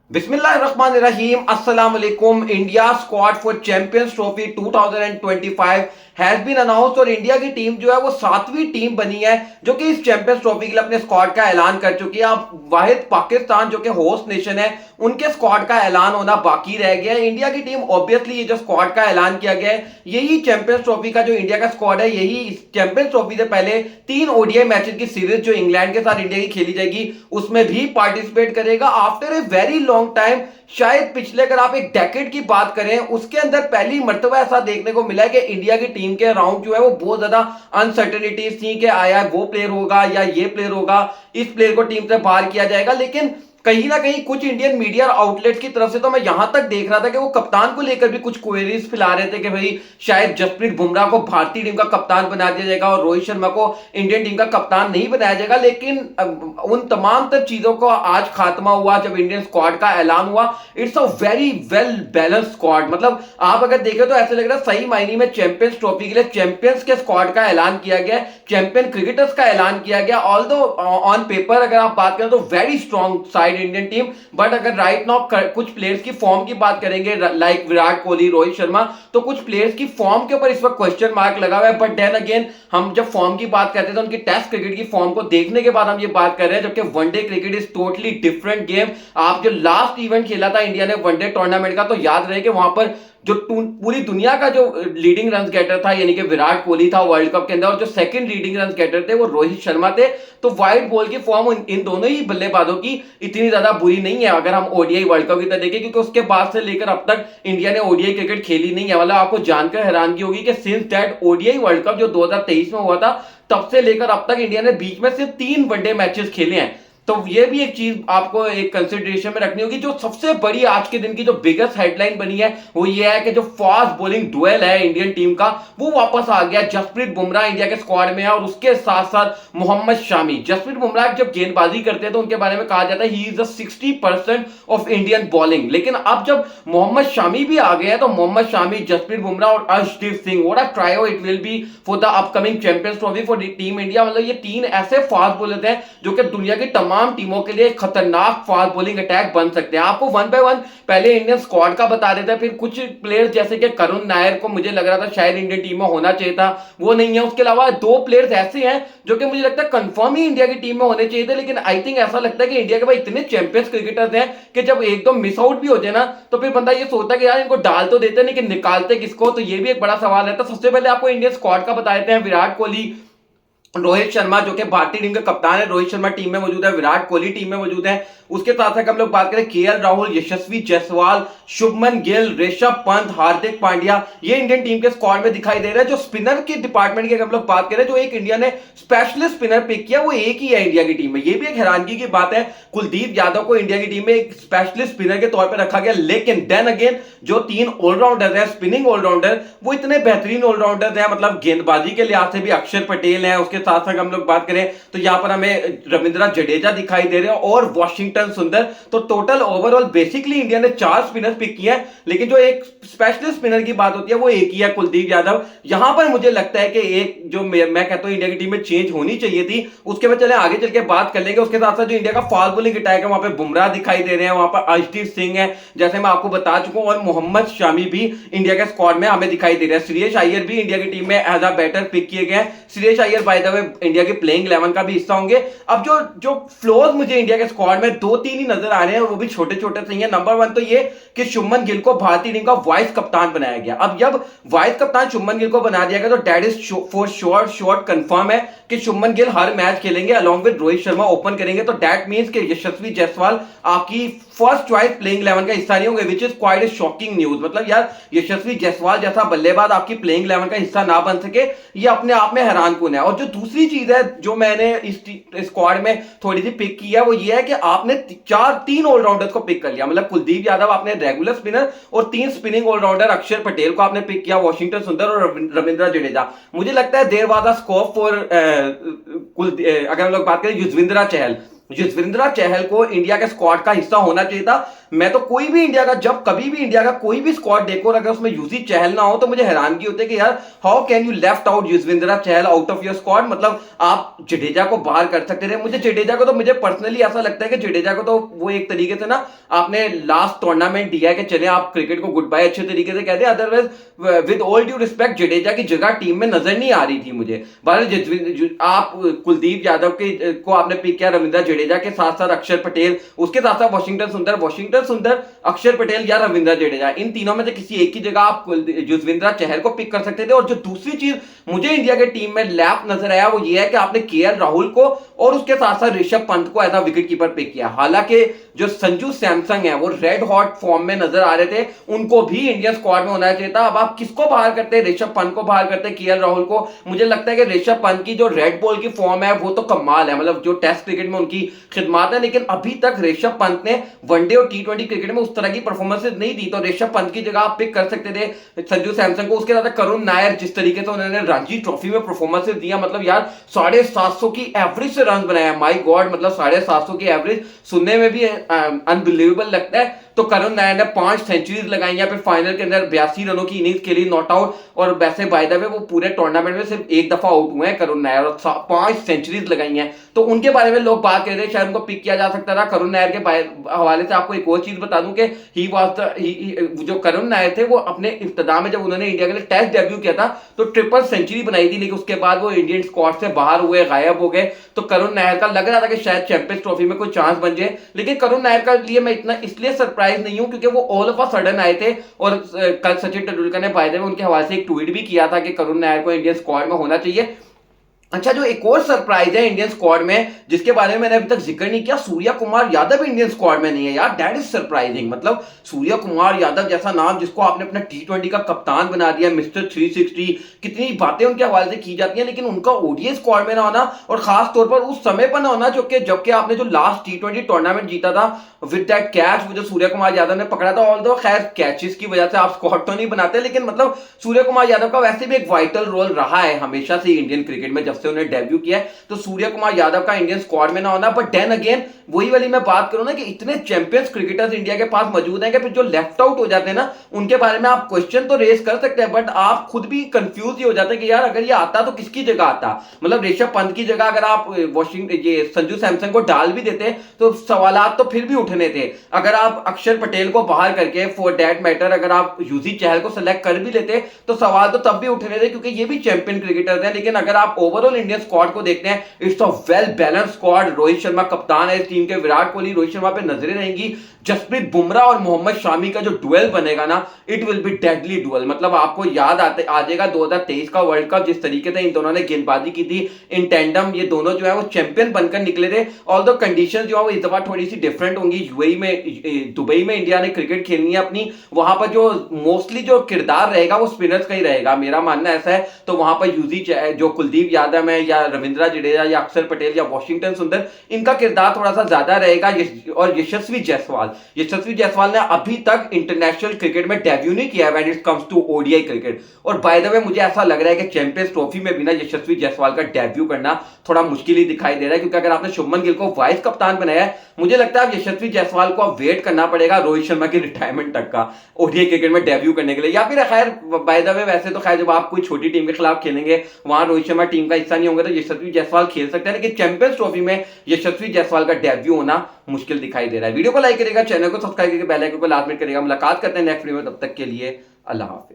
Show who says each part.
Speaker 1: Bismillahirrahmanirrahim. Assalamu alaikum. India squad for Champions Trophy 2025 has been announced और India की team जो है वो 7वीं टीम बनी है जो कि इस चैंपियंस ट्रॉफी के लिए अपने स्क्वाड का ऐलान कर चुकी है। अब वाहिद पाकिस्तान जो कि होस्ट नेशन है उनके स्क्वाड का ऐलान होना बाकी रह गया है। इंडिया की टीम ऑब्वियसली ये जो स्क्वाड का ऐलान किया गया है यही चैंपियंस ट्रॉफी का जो इंडिया का स्क्वाड है यही इस चैंपियंस ट्रॉफी से पहले 3 ओडीआई मैचेस की सीरीज जो इंग्लैंड के साथ इंडिया की खेली जाएगी उसमें भी पार्टिसिपेट करेगा after a very long time. शायद पिछले अगर आप एक डेकेड की बात करें उसके अंदर पहली मर्तबा ऐसा देखने को मिला है कि इंडिया की टीम के अराउंड जो है वो बहुत ज्यादा अनसर्टेनिटीज थी कि आया वो प्लेयर होगा या ये प्लेयर होगा, इस प्लेयर को टीम से बाहर किया जाएगा। लेकिन कहीं ना कहीं कुछ इंडियन मीडिया आउटलेट की तरफ से तो मैं यहां तक देख रहा था कि वो कप्तान को लेकर भी कुछ क्वेरीज फैला रहे थे कि भाई शायद जसप्रीत बुमराह को भारतीय टीम का कप्तान बना दिया जाएगा और रोहित शर्मा को इंडियन टीम का कप्तान नहीं बनाया जाएगा। लेकिन उन तमाम तर चीजों को आज खात्मा हुआ जब इंडियन स्क्वाड का ऐलान हुआ। It's a very well balance squad, मतलब आप अगर देखें तो ऐसे लग रहा है सही मायने में चैंपियंस ट्रॉफी के लिए चैंपियंस के स्क्वाड का ऐलान किया गया, चैंपियन क्रिकेटर्स का ऐलान किया गया। ऑल्दो ऑन पेपर अगर आप बात करें तो very strong side Indian team, but अगर राइट नाउ कुछ प्लेयर्स की फॉर्म की बात करेंगे लाइक विराट कोहली, रोहित शर्मा, तो कुछ प्लेयर्स की फॉर्म के ऊपर इस वक्त क्वेश्चन मार्क लगा हुआ है। बट देन अगेन हम जब फॉर्म की बात करते हैं तो उनकी टेस्ट क्रिकेट की फॉर्म को देखने के बाद हम ये बात कर रहे हैं, जबकि one day cricket is totally different game. आप जो लास्ट इवेंट खेला था इंडिया ने वनडे टूर्नामेंट का तो याद रहे कि वहां पर जो पूरी दुनिया का जो लीडिंग रन गेटर था यानी कि विराट कोहली था वर्ल्ड कप के अंदर, और जो सेकंड लीडिंग रन गेटर थे वो रोहित शर्मा थे। तो व्हाइट बॉल की फॉर्म इन दोनों ही बल्लेबाजों की इतनी ज्यादा बुरी नहीं है अगर हम ओडीआई वर्ल्ड कप की तरह देखें, क्योंकि उसके बाद से लेकर अब तक इंडिया ने ओडीआई क्रिकेट खेली नहीं है। मतलब आपको जानकर हैरानगी होगी कि since that ODI world cup जो 2023 में हुआ था तब से लेकर अब तक इंडिया ने बीच में सिर्फ 3 वनडे मैचेस खेले हैं। तो ये भी एक चीज आपको एक कंसिडरेशन में रखनी होगी। जो सबसे बड़ी आज के दिन की जो बिगेस्ट हेडलाइन बनी है वो ये है कि जो फास्ट बॉलिंग डुएल है इंडियन टीम का वो वापस आ गया। जसप्रीत बुमराह इंडिया के स्क्वाड में है और उसके साथ साथ मोहम्मद शामी। जसप्रीत बुमराह जब गेंदबाजी करते हैं तो उनके बारे में कहा जाता है he is 60% of Indian bowling, लेकिन अब जब मोहम्मद शामी भी आ गए हैं तो मोहम्मद शामी, जसप्रीत बुमराह और Arshdeep Singh, what a trio it will B for the upcoming champions trophy for team India. मतलब ये 3 ऐसे फास्ट बॉलर हैं जो कि दुनिया की तमाम टीमों के लिए खतरनाक फास्ट बॉलिंग अटैक बन सकते हैं। आपको वन बाय वन पहले इंडियन स्क्वाड का बता देता है, फिर कुछ प्लेयर्स जैसे कि करुण नायर को मुझे लग रहा था शायद इंडियन टीम में होना चाहिए था, वो नहीं है। उसके अलावा 2 प्लेयर्स ऐसे हैं जो कि मुझे लगता है कंफर्म ही इंडिया की टीम में होने चाहिए थे, लेकिन आई थिंक ऐसा लगता है कि इंडिया के भाई इतने चैंपियंस क्रिकेटर्स हैं कि जब एकदम मिस आउट भी हो जाए ना तो फिर बंदा ये सोचता है कि यार इनको डाल तो देते लेकिन निकालते किसको। तो ये भी एक बड़ा सवाल है। तो सबसे पहले आपको इंडियन स्क्वाड का बता देते हैं। विराट कोहली, रोहित शर्मा जो कि भारतीय टीम के कप्तान है, रोहित शर्मा टीम में मौजूद है, विराट कोहली टीम में मौजूद है। उसके साथ साथ हम लोग बात करें केएल राहुल, यशस्वी जायसवाल, शुभमन गिल, ऋषभ पंत, हार्दिक पांड्या, ये इंडियन टीम के स्क्वाड में दिखाई दे रहा है। जो स्पिनर के डिपार्टमेंट की हम लोग बात करें जो एक इंडिया ने स्पेशलिस्ट स्पिनर पिक किया वो एक ही है इंडिया की टीम में। ये भी एक हैरानगी की बात है, कुलदीप यादव को इंडिया की टीम में एक स्पेशलिस्ट स्पिनर के तौर पर रखा गया। लेकिन देन अगेन जो 3 ऑलराउंडर है स्पिनिंग ऑलराउंडर वो इतने बेहतरीन ऑलराउंडर है, मतलब गेंदबाजी के लिहाज से भी अक्षर पटेल है। उसके साथ साथ हम लोग बात करें तो यहां पर हमें रविंद्र जडेजा दिखाई दे रहे हैं और वॉशिंगटन सुंदर। तो टोटल ओवरऑल बेसिकली इंडिया ने 4 स्पिनर्स पिक किए हैं, लेकिन जो एक स्पेशलिस्ट स्पिनर की बात होती है वो एक ही है, कुलदीप यादव। यहां पर मुझे लगता है कि एक जो मैं कहता हूं इंडिया की टीम में चेंज होनी चाहिए थी, उसके बाद चले आगे चल के बात कर लेंगे। उसके साथ साथ जो इंडिया का फास्ट बॉलिंग अटैक है वहां पर बुमराह दिखाई दे रहे हैं, वहां पर अर्शदीप सिंह है जैसे मैं आपको बता चुका हूं, और मोहम्मद शामी भी इंडिया के स्क्वाड में हमें दिखाई दे रहा है। श्रेयस अय्यर भी इंडिया की टीम में एज अ बैटर पिक किए गए हैं। Shreyas Iyer bye the way India के प्लेइंग 11 का भी हिस्सा होंगे। अब जो फ्लॉज मुझे इंडिया के स्क्वाड में 2-3 ही नजर आ रहे हैं वो भी छोटे छोटे से हैं। नंबर 1 तो ये कि शुभमन गिल को भारतीय टीम का वाइस कप्तान बनाया गया। अब जब वाइस कप्तान शुभमन गिल को बना दिया गया तो that is for sure confirm है कि शुभमन गिल हर मैच खेलेंगे along with Rohit Sharma open करेंगे। तो दैट मींस कि यशस्वी जायसवाल आपकी फर्स्ट चॉइस प्लेइंग 11 का हिस्सा नहीं होंगे, which is quite a shocking news. मतलब यार यशस्वी जायसवाल जैसा बल्लेबाज आपकी प्लेइंग 11 का हिस्सा ना बन सके ये अपने आप में हैरानकुन है। और जो दूसरी चीज है जो मैंने इस स्क्वाड में थोड़ी सी पिक की है वो ये है कि आपने 3 ऑलराउंडर्स को पिक कर लिया। मतलब कुलदीप यादव आपने रेगुलर स्पिनर और 3 स्पिनिंग ऑलराउंडर अक्षर पटेल को आपने पिक किया, वॉशिंगटन सुंदर और रविंद्र जडेजा। मुझे लगता है there was a scope for अगर हम लोग बात करें युजवेंद्र चहल, युजवेंद्र चहल को इंडिया के स्क्वाड का हिस्सा होना चाहिए था। मैं तो कोई भी इंडिया का, जब कभी भी इंडिया का कोई भी स्क्वाड देखो और अगर उसमें यूजी चहल ना हो तो मुझे हैरानगी होती है कि यार how can you left out Yuzvendra Chahal out of your squad. मतलब आप जडेजा को बाहर कर सकते थे। मुझे जडेजा को तो, मुझे पर्सनली ऐसा लगता है कि जडेजा को तो वो एक तरीके से ना आपने लास्ट टूर्नामेंट दिया है कि चले आप क्रिकेट को गुड बाय अच्छे तरीके से कहते हैं। Otherwise with all due respect Jadeja की जगह टीम में नजर नहीं आ रही थी मुझे। आप कुलदीप यादव के को आपने पिक किया रविंद्र जडेजा के साथ साथ अक्षर पटेल, उसके साथ साथ वाशिंगटन सुंदर, अक्षर पटेल या रविंद्र जडेजा, इन तीनों में से किसी एक की जगह आप युजवेंद्र चहल को पिक कर सकते थे। और जो दूसरी चीज मुझे इंडिया के टीम में लैप नजर आया वो ये है कि आपने केएल राहुल को और उसके साथ साथ ऋषभ पंत को as a wicket keeper pick किया। हालांकि जो संजू सैमसंग है वो रेड हॉट फॉर्म में नजर आ रहे थे, उनको भी इंडियन स्क्वाड में होना चाहिए था। अब आप किसको बाहर करते, ऋषभ पंत को बाहर करते, केएल राहुल को। मुझे लगता है कि ऋषभ पंत की जो रेड बॉल की फॉर्म है वो तो कमाल है, मतलब जो टेस्ट क्रिकेट में उनकी खिदमत है, लेकिन अभी तक ऋषभ पंत ने वनडे और टी20 क्रिकेट में उस तरह की परफॉर्मेंस नहीं दी। तो ऋषभ पंत की जगह आप पिक कर सकते थे संजू सैमसंग को। उसके साथ करुण नायर, जिस तरीके से उन्होंने रणजी ट्रॉफी में परफॉर्मेंस दिया, मतलब यार 750 की एवरेज से रन बनाया, माय गॉड, मतलब 750 की एवरेज सुनने में भी अनबिलीवेबल लगता है। तो करुण नायर ने 5 सेंचुरीज लगाई या फिर फाइनल के अंदर 82 रनों की इनिंग्स खेली नॉट आउट। और वैसे बाय द वे वो पूरे टूर्नामेंट में सिर्फ एक दफा आउट हुए हैं करुण नायर और 5 सेंचुरीज लगाई हैं। तो उनके बारे में लोग बात कर रहे हैं शायद उनको पिक किया जा सकता था। करुण नायर के हवाले से आपको एक और चीज बता दूं कि ही वाज द, जो करुण नायर थे वो अपने इब्तिदा में जब उन्होंने इंडिया के लिए टेस्ट डेब्यू किया था तो ट्रिपल सेंचुरी बनाई थी, लेकिन उसके बाद वो इंडियन स्क्वाड से बाहर हुए, गायब हो गए। तो करुण नायर का लग रहा था कि शायद चैंपियंस ट्रॉफी में कोई चांस बन जाए, लेकिन करुण नायर का लिए मैं इतना इसलिए सरप्राइज नहीं हूं क्योंकि वो ऑल ऑफ अ सडन आए थे। और कल सचिन तेंदुलकर ने बाय द वे उनके हवाले से एक ट्वीट भी किया था कि करुण नायर को इंडियन स्क्वाड में होना चाहिए। अच्छा, जो एक और सरप्राइज है इंडियन स्क्वाड में जिसके बारे में मैंने अभी तक जिक्र नहीं किया, सूर्या कुमार यादव इंडियन स्क्वाड में नहीं है यार। That is surprising. मतलब सूर्या कुमार यादव जैसा नाम जिसको आपने अपना टी20 का कप्तान बना दिया, मिस्टर 360, कितनी बातें उनके हवाले से की जाती हैं, लेकिन उनका ओडीआई स्क्वाड में ना होना और खास तौर पर उस समय पर ना होना जबकि आपने जो लास्ट टी20 टूर्नामेंट जीता था विद दैट कैच जो सूर्य कुमार यादव ने पकड़ा था। ऑल्दो खैर कैचेस की वजह से आप स्क्वाड तो नहीं बनाते, लेकिन मतलब सूर्य कुमार यादव का वैसे भी एक वाइटल रोल रहा है हमेशा से इंडियन क्रिकेट में जब से उन्हें डेब्यू किया है। तो सूर्य कुमार यादव का इंडियन स्क्वाड में ना होना, बट देन अगेन वही वाली मैं बात करूं ना कि इतने चैंपियंस क्रिकेटर्स इंडिया के पास मौजूद हैं कि फिर जो लेफ्ट आउट हो जाते हैं ना उनके बारे में आप क्वेश्चन तो रेज कर सकते हैं, बट आप खुद भी कंफ्यूज ही हो जाते हैं कि यार अगर ये आता तो किसकी जगह आता। मतलब ऋषभ पंत की जगह अगर आप ये संजू सैमसन को डाल भी देते तो सवालात तो फिर भी उठने थे। अगर आप अक्षर पटेल को बाहर करके फॉर दैट मैटर अगर आप यूजी चहल को सेलेक्ट कर भी लेते तो सवाल तो तब भी उठने थे क्योंकि ये भी चैंपियन क्रिकेटर हैं। लेकिन अगर आप ओवरऑल इंडियन स्क्वाड को देखते हैं, it's a well balance squad. Rohit Sharma कप्तान है इस टीम के, विराट कोहली, रोहित शर्मा पे नजरें रहेंगी, जसप्रीत बुमराह और मोहम्मद शामी का जो डुएल बनेगा ना, it will be deadly duel. मतलब आपको याद आ जाएगा 2023 का वर्ल्ड कप, जिस तरीके से इन दोनों ने गेंदबाजी की थी इन टैंडम, ये दोनों जो है वो चैंपियन बनकर निकले थे। ऑल्दो कंडीशंस जो है वो इस दफा थोड़ी सी डिफरेंट होंगी। यूएई में, दुबई में इंडिया ने क्रिकेट खेलनी है अपनी, वहां पर जो मोस्टली जो किरदार रहेगा वो स्पिनर्स का ही रहेगा, मेरा मानना ऐसा है। तो वहां पर यूजी जो कुलदीप यादव है या रविंद्र जडेजा या अक्षर पटेल या वाशिंगटन सुंदर, इनका किरदार थोड़ा सा ज्यादा रहेगा। और यशस्वी जायसवाल ने अभी तक इंटरनेशनल क्रिकेट में डेब्यू नहीं किया when it comes to ODI cricket. और बाय द वे मुझे ऐसा लग रहा है कि चैंपियंस ट्रॉफी में भी ना यशस्वी जायसवाल का डेब्यू करना थोड़ा मुश्किल ही दिखाई दे रहा है, क्योंकि अगर आपने शुभमन गिल को वाइस कप्तान बनाया है, मुझे लगता है यशस्वी जायसवाल को अब वेट करना पड़ेगा रोहित शर्मा की रिटायरमेंट तक का ओडीआई क्रिकेट में डेब्यू करने के लिए। या फिर खैर बाय द वे वैसे तो खैर जब आप कोई छोटी टीम के खिलाफ खेलेंगे वहां रोहित शर्मा टीम का हिस्सा नहीं होंगे तो यशस्वी जायसवाल खेल सकते हैं, लेकिन चैंपियंस ट्रॉफी में यशस्वी जायसवाल का डेब्यू होना मुश्किल दिखाई दे रहा है। वीडियो को लाइक करेगा, चैनल को सब्सक्राइब करके बेल आइकन को लाजमी करेगा। मुलाकात करते हैं नेक्स्ट वीडियो में, तब तक के लिए अल्लाह हाफिज।